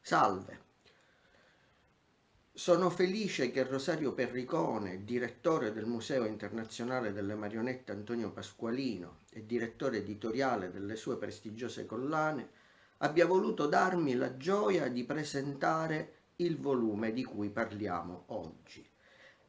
Salve, sono felice che Rosario Perricone, direttore del Museo Internazionale delle Marionette Antonio Pasqualino e direttore editoriale delle sue prestigiose collane, abbia voluto darmi la gioia di presentare il volume di cui parliamo oggi.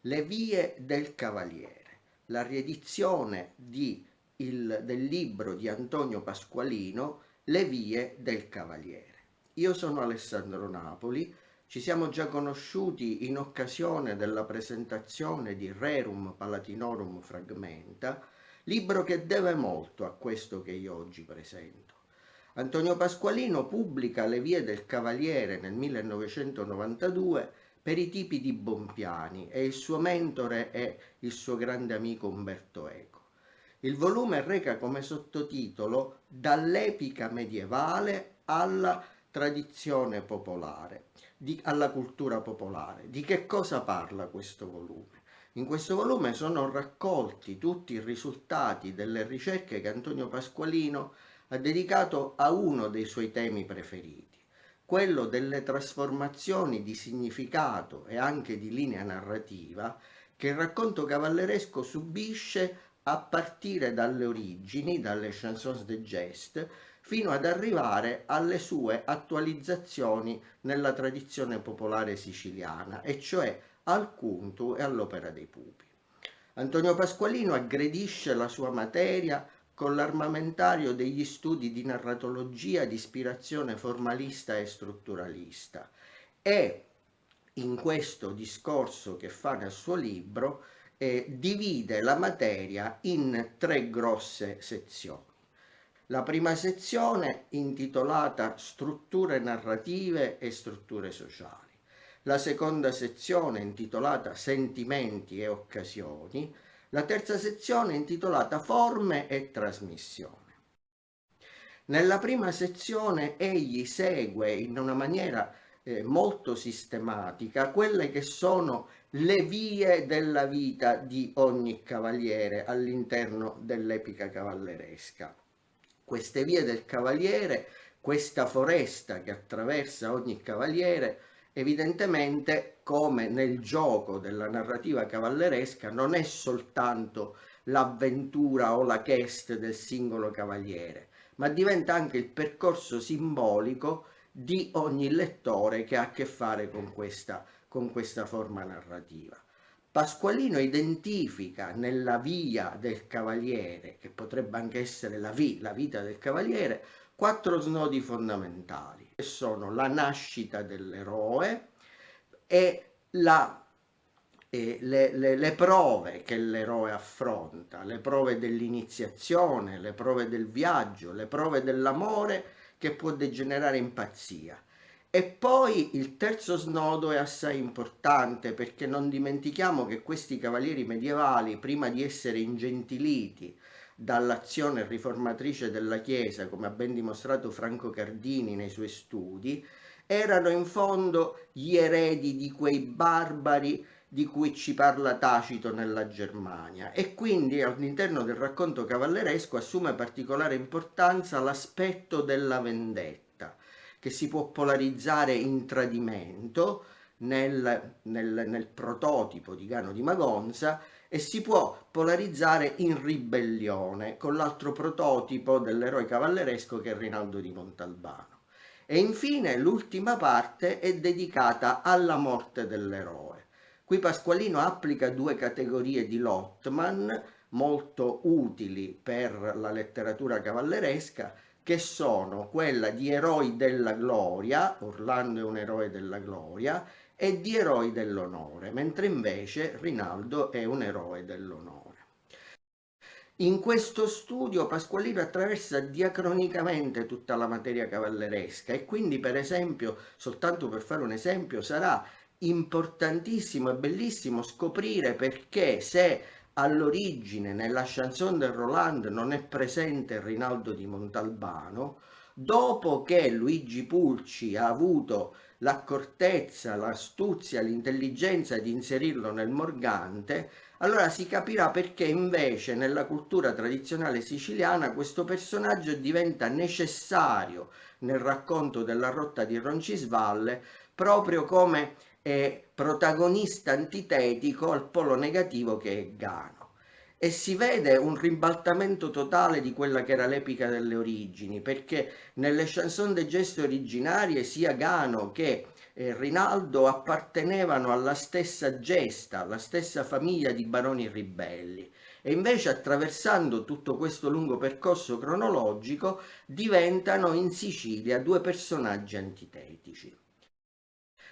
Le vie del Cavaliere, la riedizione del libro di Antonio Pasqualino, Le vie del Cavaliere. Io sono Alessandro Napoli, ci siamo già conosciuti in occasione della presentazione di Rerum Palatinorum Fragmenta, libro che deve molto a questo che io oggi presento. Antonio Pasqualino pubblica Le vie del Cavaliere nel 1992 per i tipi di Bompiani e il suo mentore è il suo grande amico Umberto Eco. Il volume reca come sottotitolo Dall'epica medievale alla tradizione popolare, alla cultura popolare. Di che cosa parla questo volume? In questo volume sono raccolti tutti i risultati delle ricerche che Antonio Pasqualino ha dedicato a uno dei suoi temi preferiti, quello delle trasformazioni di significato e anche di linea narrativa che il racconto cavalleresco subisce a partire dalle origini, dalle chansons de geste, fino ad arrivare alle sue attualizzazioni nella tradizione popolare siciliana, e cioè al Cuntu e all'Opera dei Pupi. Antonio Pasqualino aggredisce la sua materia con l'armamentario degli studi di narratologia di ispirazione formalista e strutturalista e in questo discorso che fa nel suo libro divide la materia in tre grosse sezioni. La prima sezione intitolata Strutture narrative e strutture sociali. La seconda sezione intitolata Sentimenti e occasioni. La terza sezione intitolata Forme e trasmissione. Nella prima sezione egli segue in una maniera molto sistematica quelle che sono le vie della vita di ogni cavaliere all'interno dell'epica cavalleresca. Queste vie del cavaliere, questa foresta che attraversa ogni cavaliere, evidentemente, come nel gioco della narrativa cavalleresca, non è soltanto l'avventura o la quest del singolo cavaliere, ma diventa anche il percorso simbolico di ogni lettore che ha a che fare con questa forma narrativa. Pasqualino identifica nella via del cavaliere, che potrebbe anche essere la vita del cavaliere, quattro snodi fondamentali, che sono la nascita dell'eroe e le prove che l'eroe affronta, le prove dell'iniziazione, le prove del viaggio, le prove dell'amore che può degenerare in pazzia. E poi il terzo snodo è assai importante, perché non dimentichiamo che questi cavalieri medievali, prima di essere ingentiliti dall'azione riformatrice della Chiesa, come ha ben dimostrato Franco Cardini nei suoi studi, erano in fondo gli eredi di quei barbari di cui ci parla Tacito nella Germania, e quindi all'interno del racconto cavalleresco assume particolare importanza l'aspetto della vendetta, che si può polarizzare in tradimento nel prototipo di Gano di Magonza, e si può polarizzare in ribellione con l'altro prototipo dell'eroe cavalleresco che è Rinaldo di Montalbano. E infine l'ultima parte è dedicata alla morte dell'eroe. Qui Pasqualino applica due categorie di Lottmann molto utili per la letteratura cavalleresca, che sono quella di eroi della gloria, Orlando è un eroe della gloria, e di eroi dell'onore, mentre invece Rinaldo è un eroe dell'onore. In questo studio Pasqualino attraversa diacronicamente tutta la materia cavalleresca, e quindi, per esempio, soltanto per fare un esempio, sarà importantissimo e bellissimo scoprire perché, se all'origine nella chanson del Roland non è presente Rinaldo di Montalbano, dopo che Luigi Pulci ha avuto l'accortezza, l'astuzia, l'intelligenza di inserirlo nel Morgante, allora si capirà perché invece nella cultura tradizionale siciliana questo personaggio diventa necessario nel racconto della rotta di Roncisvalle proprio come protagonista antitetico al polo negativo che è Gano. E si vede un ribaltamento totale di quella che era l'epica delle origini, perché nelle chanson de geste originarie sia Gano che Rinaldo appartenevano alla stessa gesta, alla stessa famiglia di baroni ribelli. E invece attraversando tutto questo lungo percorso cronologico diventano in Sicilia due personaggi antitetici.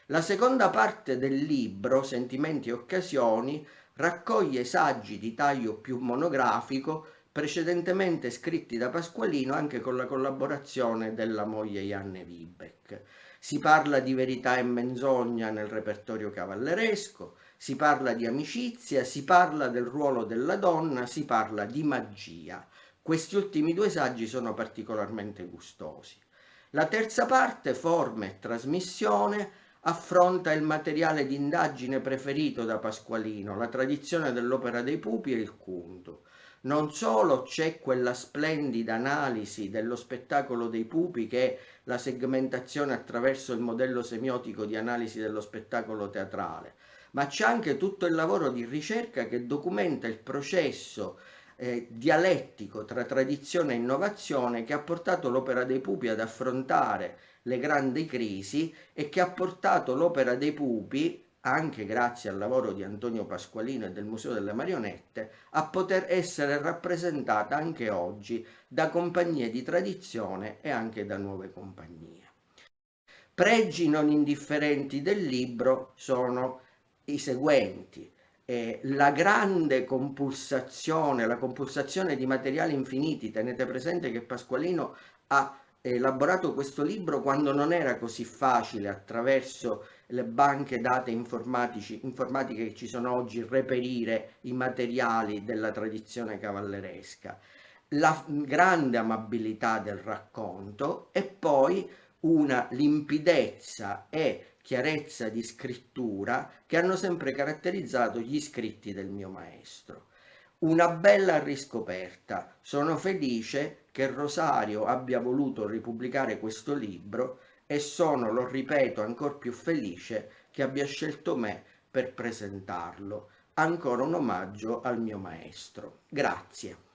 La seconda parte del libro, Sentimenti e occasioni, raccoglie saggi di taglio più monografico precedentemente scritti da Pasqualino anche con la collaborazione della moglie Janne Wiebeck. Si parla di verità e menzogna nel repertorio cavalleresco, si parla di amicizia, si parla del ruolo della donna, si parla di magia. Questi ultimi due saggi sono particolarmente gustosi. La terza parte, forma e trasmissione, affronta il materiale di indagine preferito da Pasqualino, la tradizione dell'opera dei pupi e il conto. Non solo c'è quella splendida analisi dello spettacolo dei pupi che è la segmentazione attraverso il modello semiotico di analisi dello spettacolo teatrale, ma c'è anche tutto il lavoro di ricerca che documenta il processo dialettico tra tradizione e innovazione che ha portato l'opera dei pupi ad affrontare le grandi crisi e che ha portato l'opera dei pupi, anche grazie al lavoro di Antonio Pasqualino e del Museo delle Marionette, a poter essere rappresentata anche oggi da compagnie di tradizione e anche da nuove compagnie. Pregi non indifferenti del libro sono i seguenti. La grande compulsazione, la compulsazione di materiali infiniti. Tenete presente che Pasqualino ha elaborato questo libro quando non era così facile attraverso le banche date informatiche che ci sono oggi reperire i materiali della tradizione cavalleresca. La grande amabilità del racconto e poi una limpidezza e chiarezza di scrittura che hanno sempre caratterizzato gli scritti del mio maestro. Una bella riscoperta. Sono felice che Rosario abbia voluto ripubblicare questo libro e sono, lo ripeto, ancora più felice che abbia scelto me per presentarlo. Ancora un omaggio al mio maestro. Grazie.